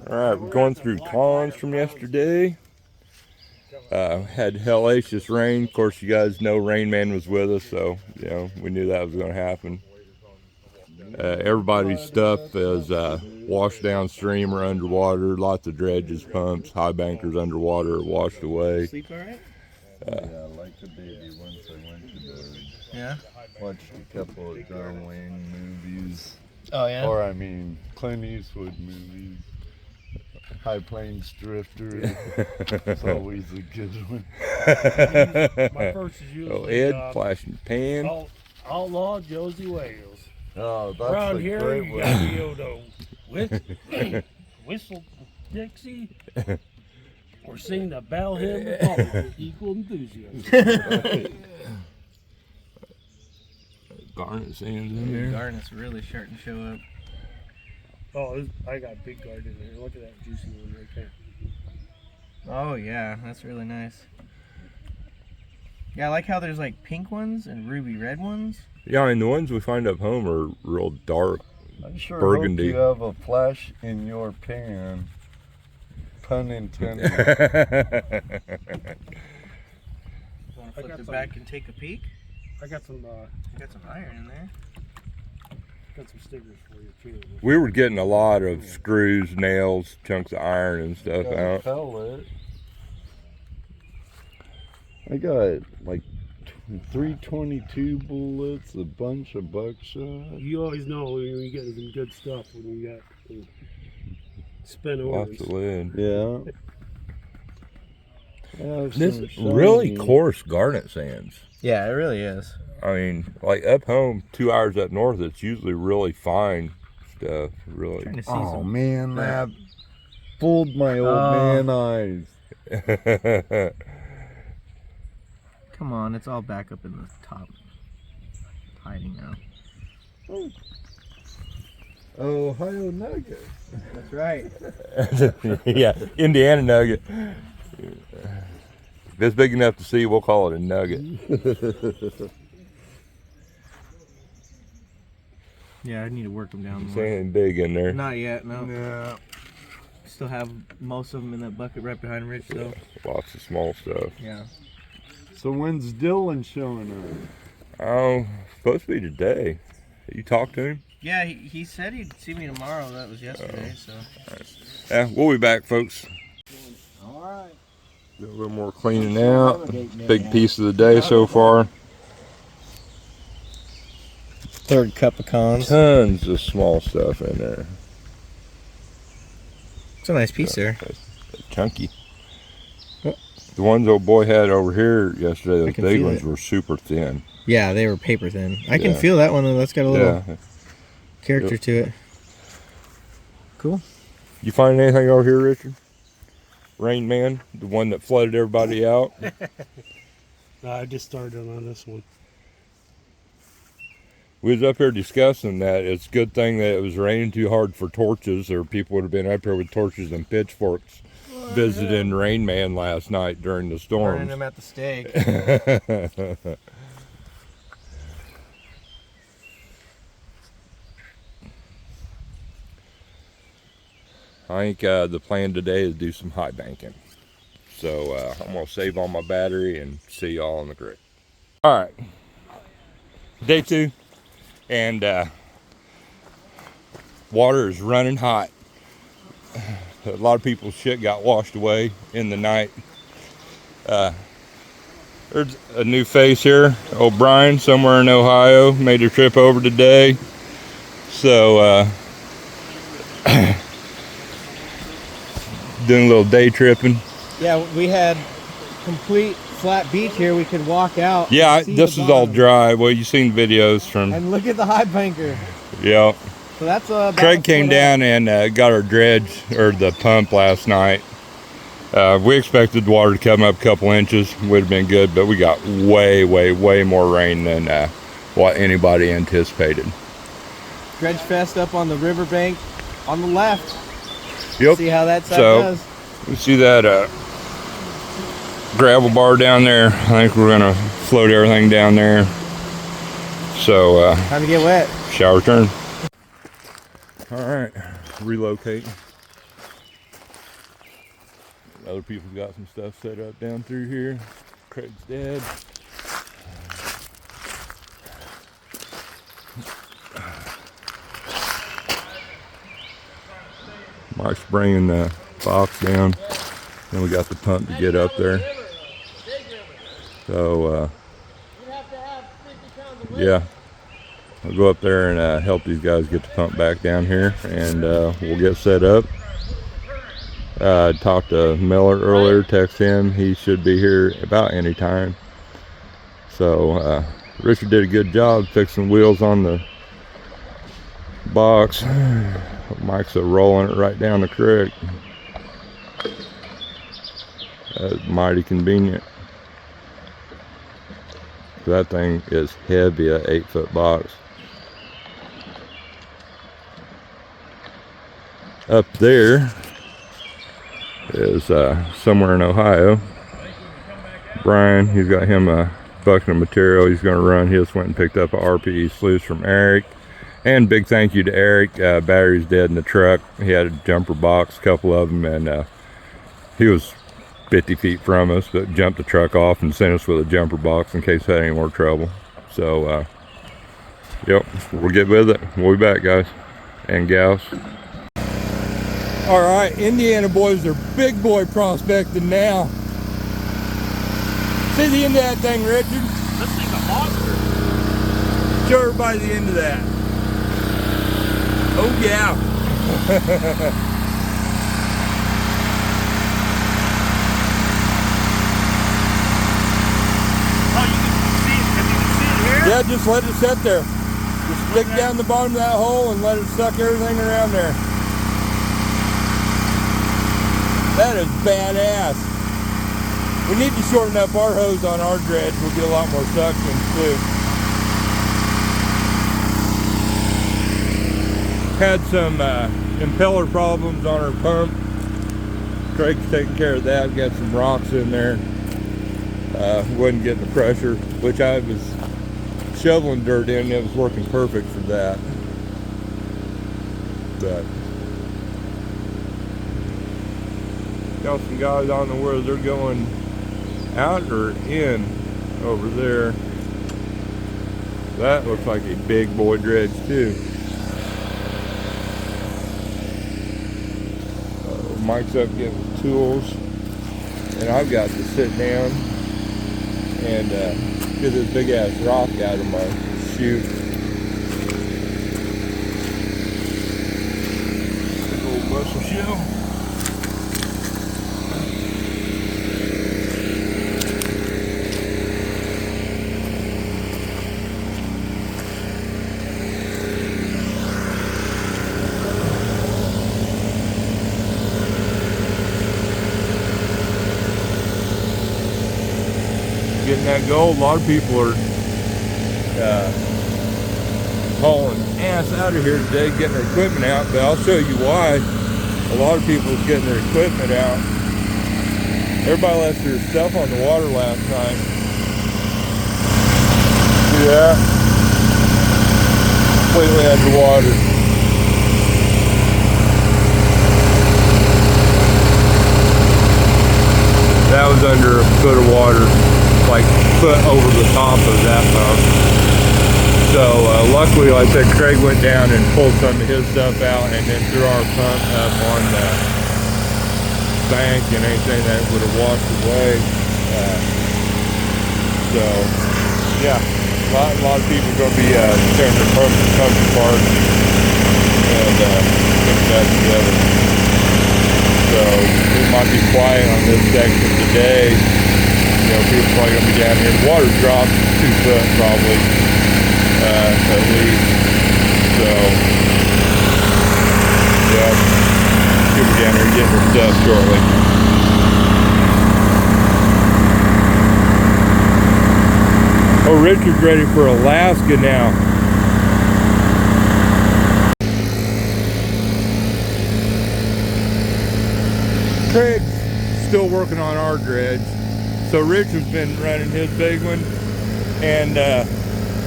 Alright, we're going through lawns from yesterday. Had hellacious rain. Of course, you guys know Rain Man was with us, so you know we knew that was going to happen. Everybody's stuff is washed downstream or underwater. Lots of dredges, pumps, high bankers underwater, washed away. Sleep all right? Yeah, like the baby once I went to bed. Yeah? Watched a couple of John Wayne movies. Oh, yeah? Or, I mean, Clint Eastwood movies. High Plains Drifter. It's always a good one. My first is usually Ed flashing pan. Outlaw Josie Wales. Oh, that's Around a here, great you one. got to be able to whistle Dixie or sing the battle hymn of Polly with equal enthusiasm. Garnet sands in there. Garnet's really starting to show up. Oh, I got big guard in there. Look at that juicy one right there. Oh, yeah. That's really nice. Yeah, I like how there's like pink ones and ruby red ones. Yeah, and the ones we find up home are real dark. I sure burgundy. hope you have a flash in your pan. Pun intended. Want to flip it back and take a peek? I got some iron in there. got some stickers for you too. We were getting a lot of screws, nails, chunks of iron and stuff Got a out. pellet. I got like 322 bullets, a bunch of buckshot. You always know when you get some good stuff when you got spin orders. Lots of lead. Yeah. This is really coarse garnet sands. Yeah, it really is. I mean, like up home, 2 hours up north, it's usually really fine stuff. Really. Trying to see Oh some. man, that fooled my old man eyes. Come on, it's all back up in the top. Hiding now. Ohio Nugget. That's right. Yeah, Indiana nugget. If it's big enough to see, we'll call it a nugget. Yeah, I need to work them down There's more. anything big in there. Not yet, no. Yeah. Still have most of them in that bucket right behind Rich, though. Lots of small stuff. Yeah. So when's Dylan showing up? Oh, supposed to be today. You talked to him? Yeah, he said he'd see me tomorrow. That was yesterday, so. Yeah, we'll be back, folks. All right. Do a little more cleaning out. Big piece of the day so far. Third cup of cons. Tons of small stuff in there. It's a nice piece there. Chunky. The ones old boy had over here yesterday, I those can big feel ones it. were super thin. Yeah, they were paper thin. I can Yeah. feel that one, though. That's got a little Yeah. character to it. Cool. You find anything over here, Richard? Rain Man, the one that flooded everybody out. I just started on this one. We was up here discussing that. It's a good thing that it was raining too hard for torches, or people would have been up here with torches and pitchforks visiting Rain Man last night during the Burning storms. them at the stake. I think the plan today is to do some high banking. So I'm going to save all my battery and see y'all on the creek. All right, day 2, and water is running hot. A lot of people's shit got washed away in the night. There's a new face here, O'Brien, somewhere in Ohio, made a trip over today. So doing a little day tripping. Yeah, we had complete flat beach here. We could walk out. Yeah, and see this the is all bottom. dry. Well, you've seen videos from, And look at the high banker. yeah. So that's about Craig a came foot down and got our dredge, or the pump, last night. We expected the water to come up a couple inches. Would have been good, but we got way, way, way more rain than what anybody anticipated. up. Dredge Fest up on the riverbank on the left. Yep. See how that side So, does. you see that gravel bar down there? I think we're gonna float everything down there. So Time to get wet. shower turn. All right, relocating. Other people's got some stuff set up down through here. Craig's dad. Mike's bringing the box down. Then we got the pump to get up there. So, yeah. I'll go up there and help these guys get the pump back down here, and we'll get set up. I talked to Miller earlier, text him. He should be here about any time. So Richard did a good job fixing wheels on the box. Mike's rolling it right down the creek. That's mighty convenient. That thing is heavy, a 8-foot box. Up there is somewhere in Ohio. Brian, he's got him a bucket of material he's going to run. He just went and picked up a RPE sluice from Eric. And big thank you to Eric. Battery's dead in the truck. He had a jumper box, a couple of them, and he was 50 feet from us, but jumped the truck off and sent us with a jumper box in case we had any more trouble. So, yep, we'll get with it. We'll be back, guys and gals. All right, Indiana boys are big boy prospecting now. See the end of that thing, Richard? This thing's a monster. Show everybody the end of that. Oh yeah. Oh, you can see it. If you can see it here? Yeah, just let it sit there. Just stick down the bottom of that hole and let it suck everything around there. That is badass. We need to shorten up our hose on our dredge. We'll get a lot more suction too. Had some impeller problems on our pump. Craig's taking care of that. Got some rocks in there. Wasn't getting the pressure, which I was shoveling dirt in. It was working perfect for that. But got some guys on the where they're going out or in over there. That looks like a big boy dredge too. Mike's up getting his tools, and I've got to sit down and get this big ass rock out of my chute. Big old mussel shell. Getting that gold. A lot of people are hauling ass out of here today, getting their equipment out, but I'll show you why. A lot of people are getting their equipment out. Everybody left their stuff on the water last night. See that? Completely underwater. That was under a foot of water, like foot over the top of that pump. So luckily, like I said, Craig went down and pulled some of his stuff out and then threw our pump up on the bank and anything that would have washed away. So yeah, a lot of people are going to be tearing their pumps apart and putting that together. So it might be quiet on this section today. You know, people are probably going to be down here. The water's dropped 2 foot probably, at least. So, yeah, people down here getting their stuff shortly. Oh, Richard's ready for Alaska now. Craig's still working on our dredge. So Richard's been running his big one, and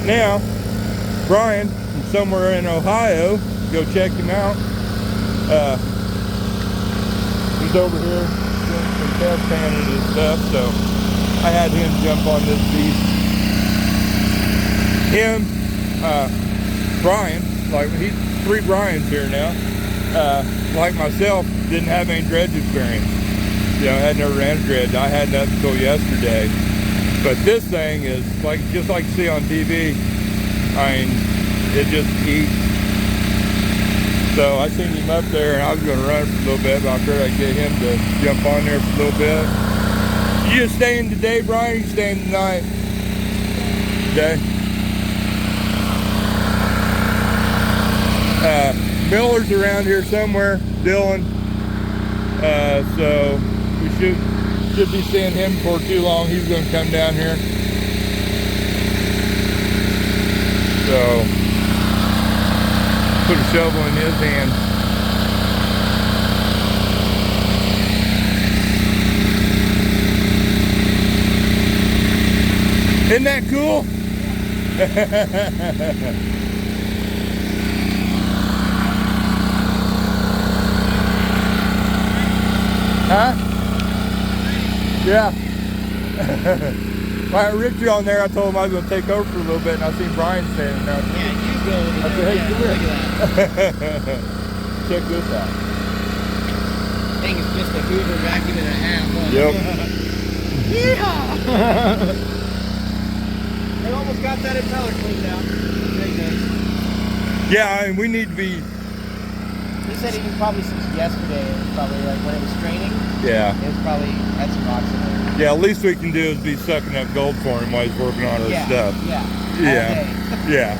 now Brian from somewhere in Ohio, go check him out. He's over here doing some test panning his stuff, so I had him jump on this beast. Him, Brian, like he's 3 Brians here now, like myself, didn't have any dredge experience. You know, I had never ran a dredge. I had that until yesterday. But this thing is like, just like you see on TV, I mean, it just eats. So I seen him up there and I was gonna run for a little bit, but I figured I'd get him to jump on there for a little bit. You just staying today, Brian, or you staying tonight? Okay. Miller's around here somewhere, Dylan. So we should be seeing him before too long. He's gonna come down here. So put a shovel in his hand. Isn't that cool? Huh? Yeah. I had Richard on there. I told him I was going to take over for a little bit, and I seen Brian standing there. Yeah, you go. I said, hey, come look here. at that. Check this out. I think it's just a Hoover vacuum and a half. Yep. Yeah. They almost got that impeller cleaned out. Very nice. Yeah, and we need to be. He said even probably since yesterday, it was probably like when it was straining, Yeah. it was probably had some rocks in there. Yeah, least we can do is be sucking up gold for him while he's working on our stuff. Yeah. Yeah. Yeah.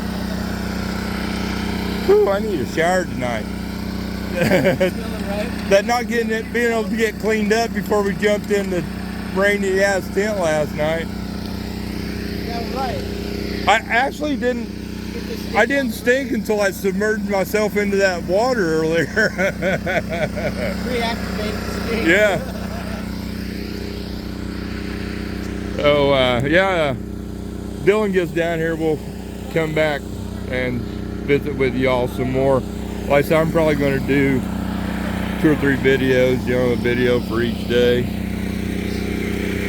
Whew, I need a shower tonight. Smelling right? That not getting it, being able to get cleaned up before we jumped in the rainy ass tent last night. Yeah, right. I actually didn't. I didn't stink until I submerged myself into that water earlier. Reactivated the stink. Yeah. So yeah, Dylan gets down here, we'll come back and visit with y'all some more. Like I said, I'm probably going to do 2 or 3 videos, you know, a video for each day.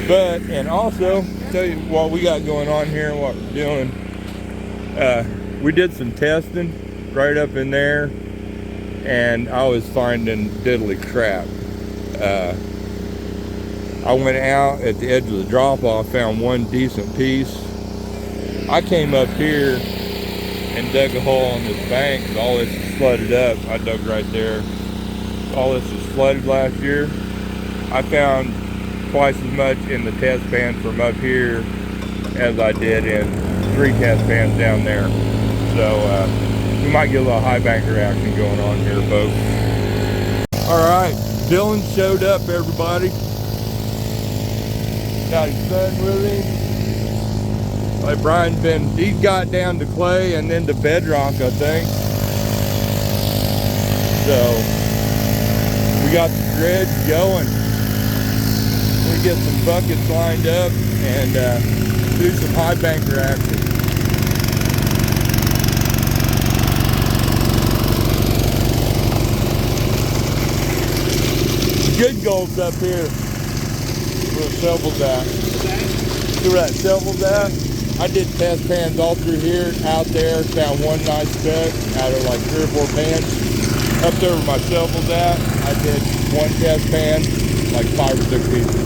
But, and also, tell you what we got going on here and what we're doing. We did some testing right up in there, and I was finding diddly crap. I went out at the edge of the drop-off, found one decent piece. I came up here and dug a hole on this bank, and all this is flooded up. I dug right there. All this is flooded last year. I found twice as much in the test pan from up here as I did in 3 test pans down there. So we might get a little high bank reaction going on here, folks. All right, Dylan showed up, everybody. Got his son with him. Like Brian's he got down to clay and then to bedrock, I think. So we got the dredge going. We get some buckets lined up and do some high bank reaction. Good gold's up here. Where the shovel's at. See where that shovel's at? I did test pans all through here, out there, found one nice speck out of like 3 or 4 pans. Up there where my shovel's at, I did 1 test pan, like 5 or 6 pieces.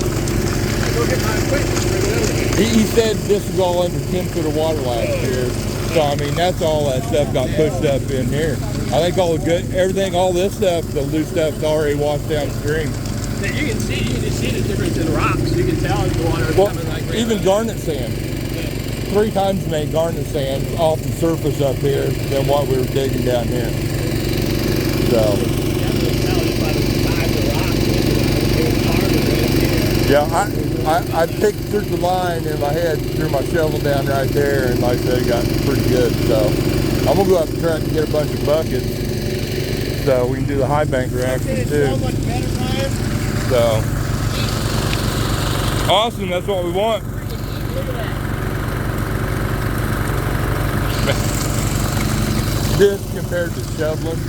Go get my equipment, bring it over here. He said this was all under 10 foot of water last year. So I mean, that's all that stuff got pushed up in here. I think all the good, everything, all this stuff, the loose stuff's already washed downstream. You can just see the difference in rocks. You can tell if the water is coming like right even garnet sand. 3 times as many garnet sand off the surface up here than what we were digging down here. So. Yeah, I pictured the line in my head, threw my shovel down right there, and like I said, it got pretty good. So I'm gonna go out the truck and get a bunch of buckets so we can do the high bank reaction too. So much better, Brian. So awesome, that's what we want. Look at that. This compared to shoveling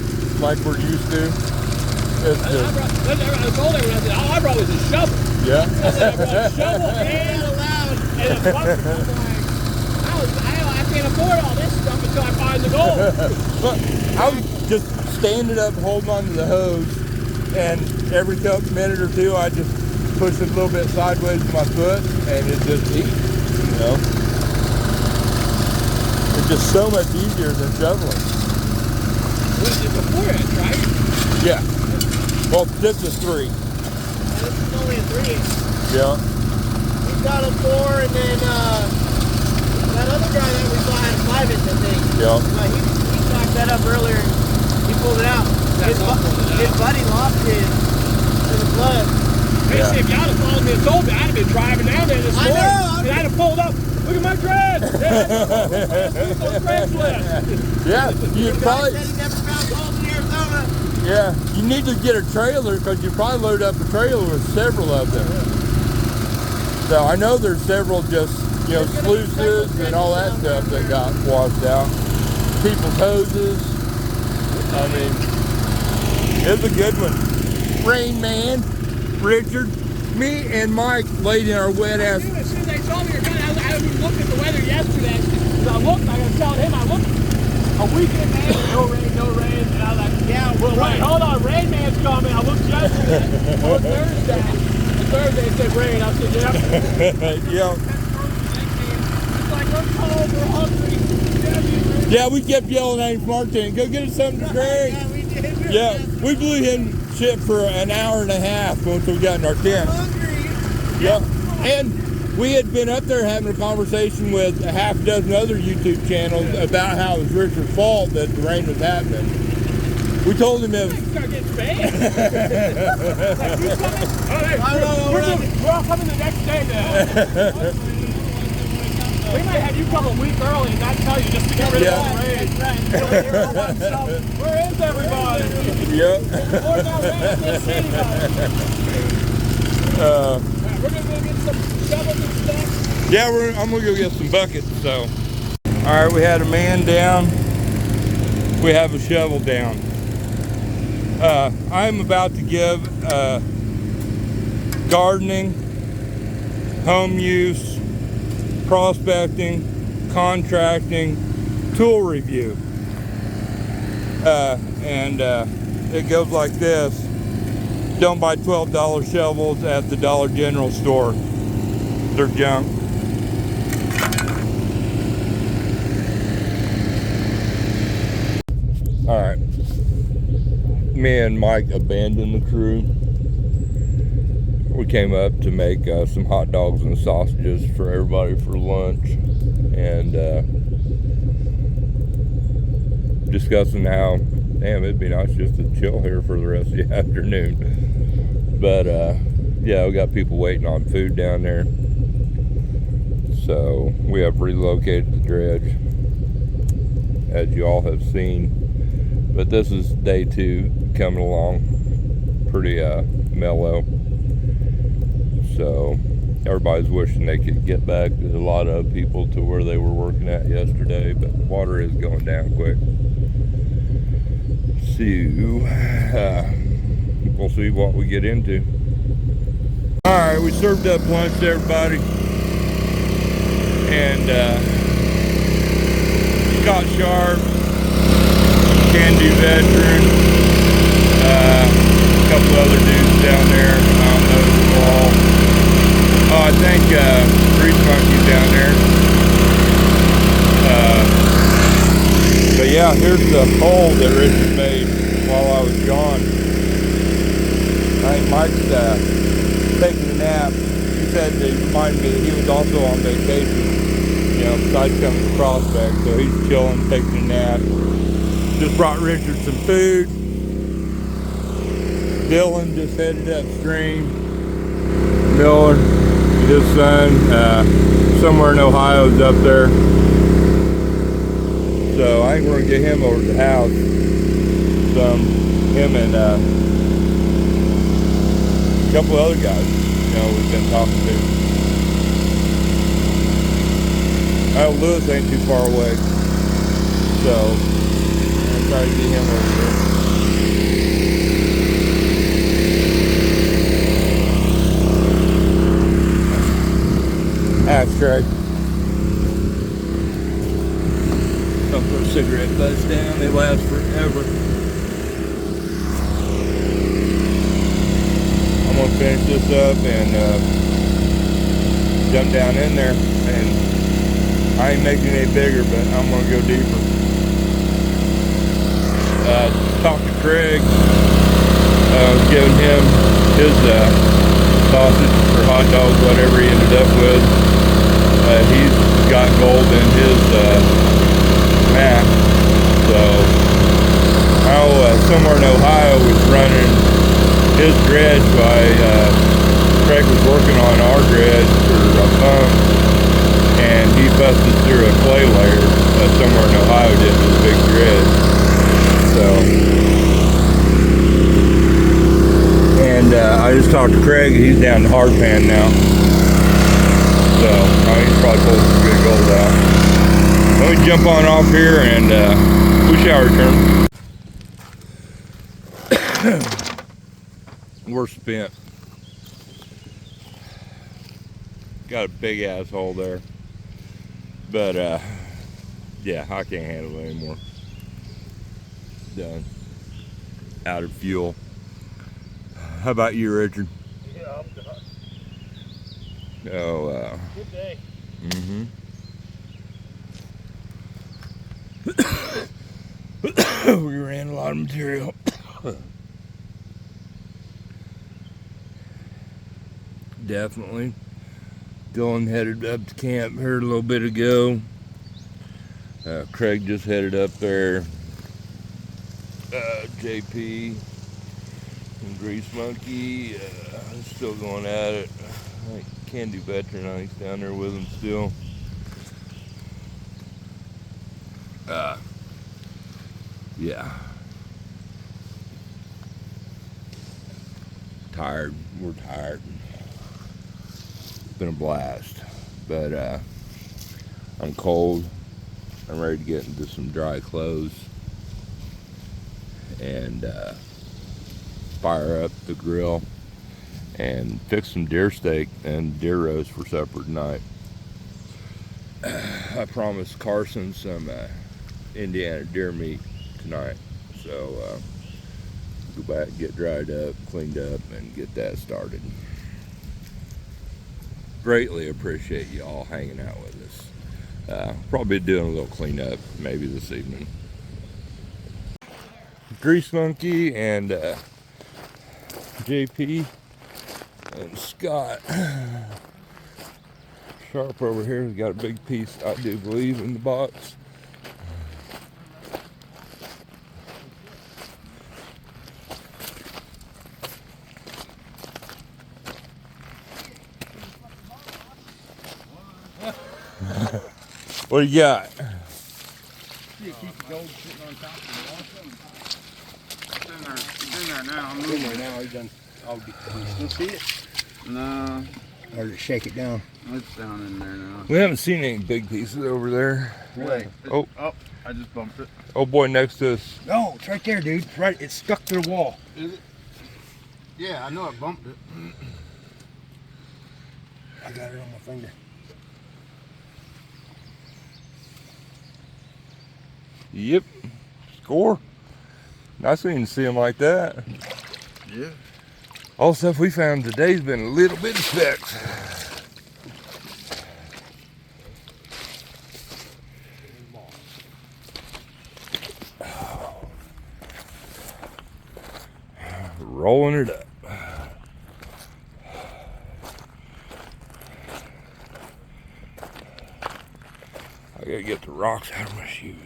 like we're used to, It's I just, told everyone, I said, all I brought was a shovel. yeah. I said, I brought a shovel and a bucket. I'm like, I can't afford all this stuff until I find the gold. Look, I was just standing up holding onto the hose, and every minute or two I just push it a little bit sideways with my foot, and it just eats, you know. It's just so much easier than shoveling. What is it, the 4-inch, right? Yeah. Well, this is 3. This is only a 3-inch. Yeah. We've got a 4, and then that other guy that we saw had a 5-inch, I think. Yeah. He knocked that up earlier and he pulled it out. His buddy lost his in the flood. Hey, Yeah. see, if y'all had followed me and told me, I'd have been driving down there this morning. And I'd have pulled up. Look at my dredge. Yeah, you probably. Said he never found gold in Arizona. Yeah, you need to get a trailer because you probably load up a trailer with several of them. So I know there's several just, you know, sluices and all that stuff that got washed out. People's hoses. I mean, it's a good one. Rain Man, Richard, me and Mike laid in our wet ass. As soon as they told me you're coming, I looked at the weather yesterday. Because I looked, I was telling him, I looked a week in advance, no rain. And I was like, yeah, well, wait, hold on, Rain Man's coming. I looked yesterday, on Thursday. And Thursday it said rain. I said, yep. Yeah. It's like, we're cold, we're hungry. Yeah, we kept yelling at him, Martin, go get us something to drink. Yeah, we did. Yeah, we blew him shit for an hour and a half once we got in our tent. Hungry. Yeah, and we had been up there having a conversation with a half dozen other YouTube channels about how it was Richard's fault that the rain was happening. We told him it was... Start getting banned. Like, you coming? We're all coming the next day then. We might have you come a week early and not tell you just to get rid of all the rain. Where is everybody? Yep. We're not ready to see anybody. We're going to go get some shovels and stuff. Yeah, I'm going to go get some buckets, so. All right, we had a man down. We have a shovel down. I'm about to give gardening, home use, prospecting, contracting, tool review. It goes like this. Don't buy $12 shovels at the Dollar General store. They're junk. All right. Me and Mike abandoned the crew. We came up to make some hot dogs and sausages for everybody for lunch, and discussing how, damn, it'd be nice just to chill here for the rest of the afternoon. But yeah, we got people waiting on food down there, so we have relocated the dredge, as you all have seen. But this is day 2 coming along pretty mellow. So everybody's wishing they could get back. There's a lot of people to where they were working at yesterday, but water is going down quick. So we'll see what we get into. All right, we served up lunch to everybody, and Scott Sharp, Can-Do veteran, a couple other dudes down there. I don't know them all. Oh, I think Grease Monkey's down there. But yeah, here's the hole that Richard made while I was gone. I think Mike's taking a nap. He said that he reminded me that he was also on vacation, you know, besides coming to Prospect. So he's chilling, taking a nap. Just brought Richard some food. Dylan just headed upstream. Miller, his son, somewhere in Ohio's up there. So I think we're gonna get him over to the house. Him and a couple other guys, you know, we've been talking to. Lewis ain't too far away, so I'm gonna try to get him over here. last, Trey. Don't put cigarette butts down, they last forever. I'm gonna finish this up and jump down in there, and I ain't making it any bigger, but I'm gonna go deeper. Talked to Craig, giving him his sausage or hot dogs, whatever he ended up with. He's got gold in his map, so somewhere in Ohio was running his dredge while Craig was working on our dredge for a pump, and he busted through a clay layer somewhere in Ohio, did his big dredge. So, and I just talked to Craig. He's down to hard pan now, so he's probably pulled some good gold out. Let me jump on off here and we shall return. We're spent. Got a big ass hole there, but yeah, I can't handle it anymore. Done. Out of fuel. How about you, Richard? Yeah, I'm done. Oh, Good day. we ran a lot of material. Definitely. Dylan headed up to camp here a little bit ago. Craig just headed up there. JP and Grease Monkey still going at it. I think Candy Veteran, I think's down there with him still. Yeah. Tired. We're tired. It's been a blast. But I'm cold. I'm ready to get into some dry clothes and fire up the grill and fix some deer steak and deer roast for supper tonight. I promised Carson some Indiana deer meat tonight, so go back, get dried up, cleaned up, and get that started. Greatly appreciate you all hanging out with us. Probably doing a little cleanup maybe this evening. Grease Monkey and JP and Scott Sharp over here has got a big piece, I do believe, in the box. What do you got? You keep the gold sitting on top of the water. It's in there now. I'm moving there now. He's done. You still see it? No. Or just shake it down. It's down in there now. We haven't seen any big pieces over there. Really? Oh, I just bumped it. oh boy, next to us. No, it's right there, dude. It's right. It's stuck to the wall. Is it? Yeah, I know I bumped it. I got it on my finger. Yep. Score. Nice we didn't see them like that. Yeah. All the stuff we found today's been a little bit of specks. Rolling it up. I gotta get the rocks out of my shoes.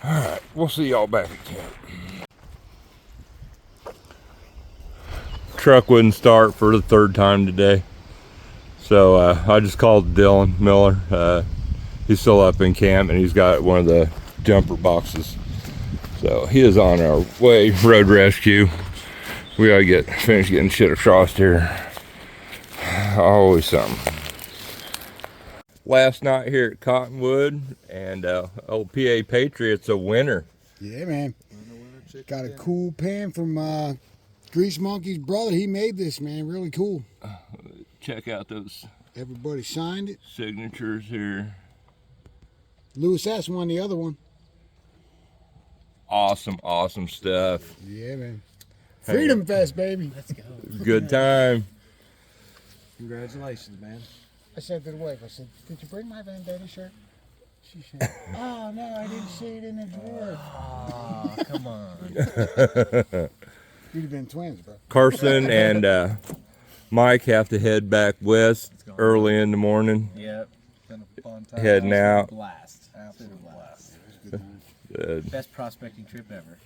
Alright, we'll see y'all back at camp. Truck wouldn't start for the third time today. So I just called Dylan Miller. He's still up in camp and he's got one of the jumper boxes. So he is on our way, road rescue. We gotta finish getting shit across here. Always something. last night here at Cottonwood, and old Pa.Patriot's a winner. Yeah, man. Got a cool pen from Grease Monkey's brother. He made this, man. Really cool. Check out those Everybody signed it. signatures here. Lewis S. won the other one. Awesome, awesome stuff. Yeah, man. Freedom Fest, baby. Let's go. Good time. Congratulations, man. I said to the wife, I said, did you bring my Vendetta shirt? She said, oh, no, I didn't see it in the drawer. Oh, come on. You'd have been twins, bro. Carson and Mike have to head back west early in the morning. Yep. Been a fun time. Heading out. Blast. Absolute blast. Best prospecting trip ever.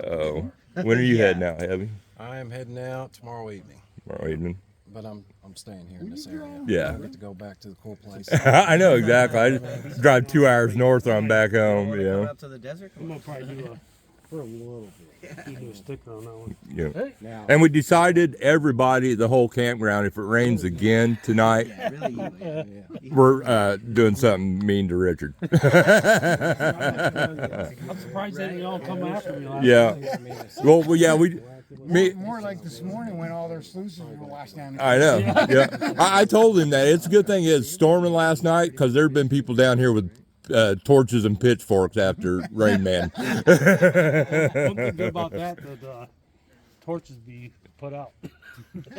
Oh, when are you heading out, Heavy? I am heading out tomorrow evening, Tomorrow evening. but I'm staying here in this area. Yeah. I don't get to go back to the cool place. I know exactly. I just drive 2 hours north and I'm back home. Wanna You come know. out to the desert? I'm gonna probably do for a little bit. You do a sticker on that one. Yeah. Now, And we decided everybody at the whole campground, if it rains again tonight, Yeah, really, you would. we're doing something mean to Richard. I'm surprised they didn't all come after me last Yeah. night. Well, yeah, me. more like this morning when all their sluices were washed down. I know. Yeah. I told him that it's a good thing it's storming last night because there have been people down here with torches and pitchforks after Rain Man. One thing good about that, the torches be put out. It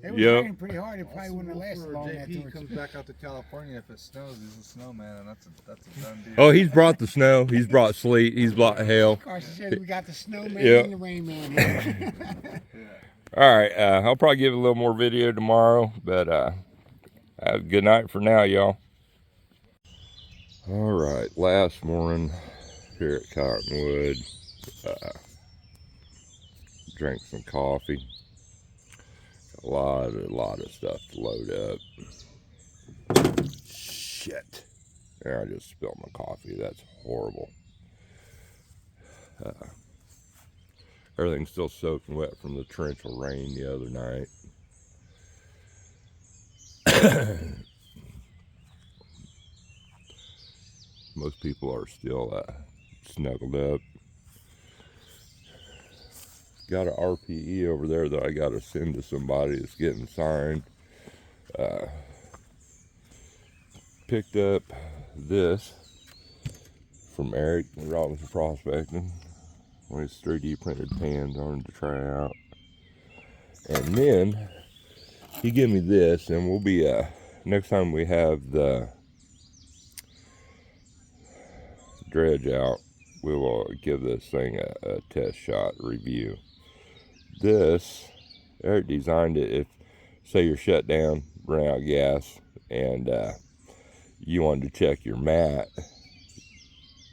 was Yep. raining pretty hard. It probably wouldn't have lasted long. That JP torch. comes back out to California. If it snows, he's a snowman, and that's a done deal. Oh, he's brought the snow. He's brought sleet. He's brought hail. Carson said we got the snowman Yeah. and the rain man here. All right. I'll probably give a little more video tomorrow, but have a good night for now, y'all. All right. Last morning here at Cottonwood. Drank some coffee. A lot of stuff to load up. Shit. There, I just spilled my coffee. That's horrible. Everything's still soaking wet from the torrential rain the other night. Most people are still snuggled up. Got an RPE over there that I got to send to somebody that's getting signed. Picked up this from Eric at Robinson Prospecting. One of his 3D printed pans I wanted to try out. And then he gave me this, and we'll be next time we have the dredge out, we will give this thing a test shot review. This, Eric designed it if, say you're shut down, run out of gas, and you wanted to check your mat.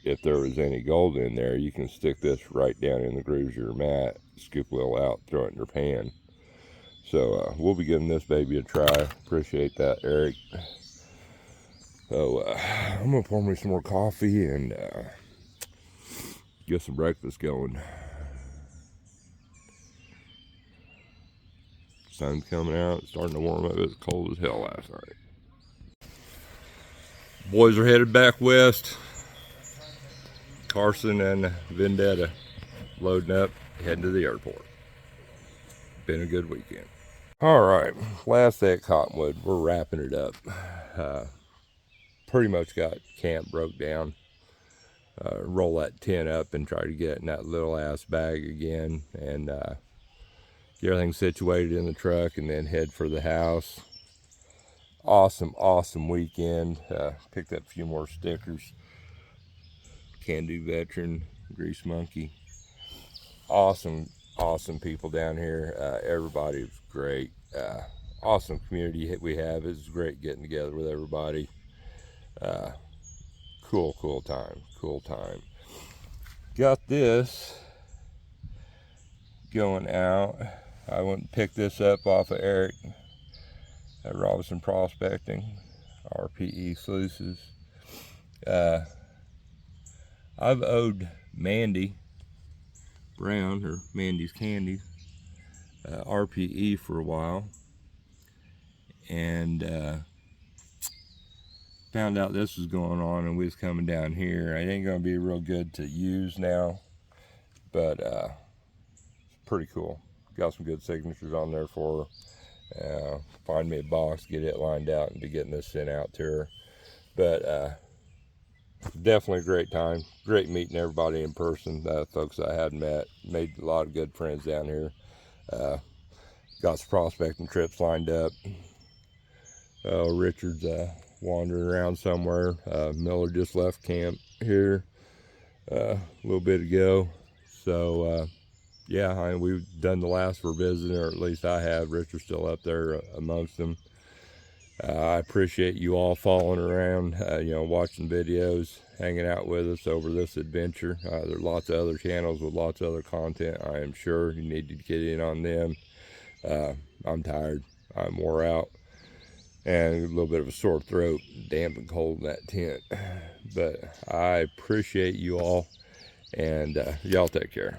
If there was any gold in there, you can stick this right down in the grooves of your mat, scoop a little out, throw it in your pan. So we'll be giving this baby a try. Appreciate that, Eric. So I'm gonna pour me some more coffee and get some breakfast going. Sun's coming out, it's starting to warm up. It was cold as hell last night. Boys are headed back west. Carson and Vendetta loading up, heading to the airport. Been a good weekend. All right, last day at Cottonwood, we're wrapping it up. Pretty much got camp broke down. Roll that tent up and try to get it in that little ass bag again, and get everything situated in the truck, and then head for the house. Awesome weekend. Picked up a few more stickers. Can Do Veteran, Grease Monkey. Awesome people down here. Everybody was great. Awesome community we have. It's great getting together with everybody. Cool time. Got this going out. I went and picked this up off of Eric at Robinson Prospecting, RPE sluices. I've owed Mandy Brown, or Mandy's Candy, RPE for a while, and found out this was going on, and we was coming down here. It ain't gonna be real good to use now, but it's pretty cool. Got some good signatures on there for her. Find me a box, get it lined out, and be getting this sent out to her. But definitely a great time. Great meeting everybody in person. Folks I hadn't met. Made a lot of good friends down here. Got some prospecting trips lined up. Richard's wandering around somewhere. Miller just left camp here a little bit ago. So yeah, we've done the last for visiting, or at least I have. Richard's still up there amongst them. I appreciate you all following around, watching videos, hanging out with us over this adventure. There's lots of other channels with lots of other content. I am sure you need to get in on them. I'm tired. I'm wore out. And a little bit of a sore throat, damp and cold in that tent. But I appreciate you all, and y'all take care.